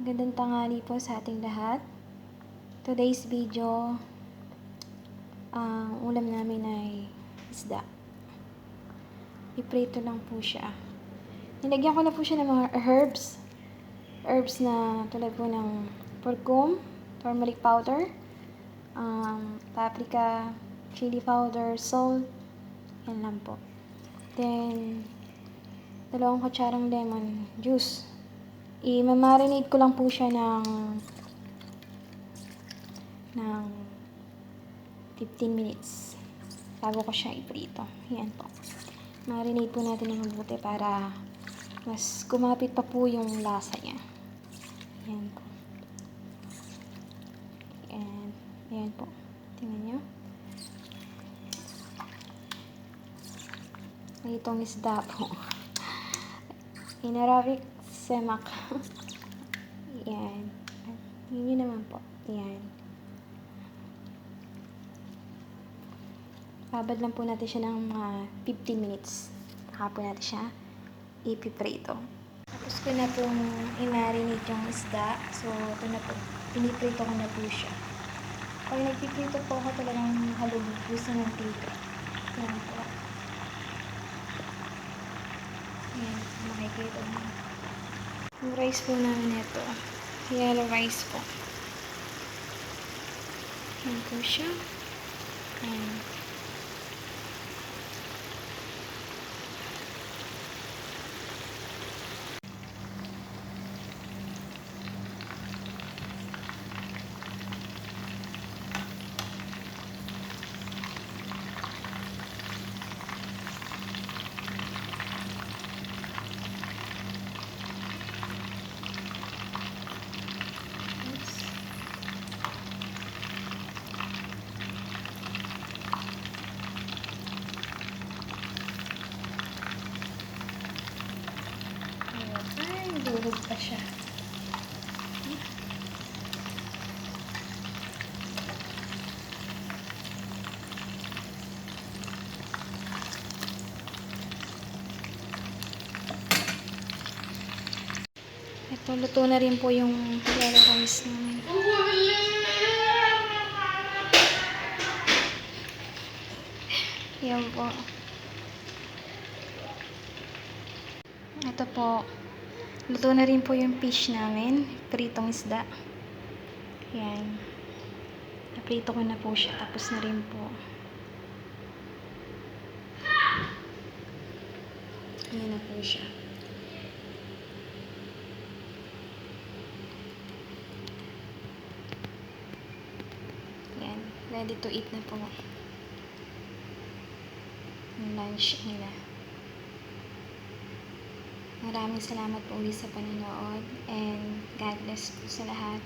Magandang tanghali po sa ating lahat. Today's video, ang ulam namin ay isda. Iprito lang po siya. Nilagyan ko na po siya ng mga herbs. Herbs na tulad po ng curcum, turmeric powder, paprika, chili powder, salt. Yan lang po. Then, 2 kutsarang lemon juice. I-marinate ko lang po siya ng 15 minutes bago ko siya iprito. Yan po. Marinate po natin ng mabuti para mas kumapit pa po yung lasa niya. Yan po. Ayan po. Tingnan nyo. Itong isda po. In Arabic, semak. Yan. Yun naman po. Yan. Babad lang po natin siya ng mga 15 minutes. Saka po natin siya ipiprito. Tapos ko na pong i-marinate yung isda. So, ito na po. Piniprito ko na po siya. Pag nagpiprito po ako talagang halubos na ng prito. Yan po. Yan. Makikita mo. Yung rice po namin ito. Yellow rice po. Yan po siya. Yan. Durog pa siya. Ito, luto na rin po yung yellow rice namin. Yan po. Ito po. Luto na rin po yung fish namin. Pritong isda. Yan. Naprito ko na po siya. Tapos na rin po. Ayan na po siya. Yan. Ready to eat na po. Yung lunch nila. Maraming salamat po ulit sa panonood. And God bless po sa lahat.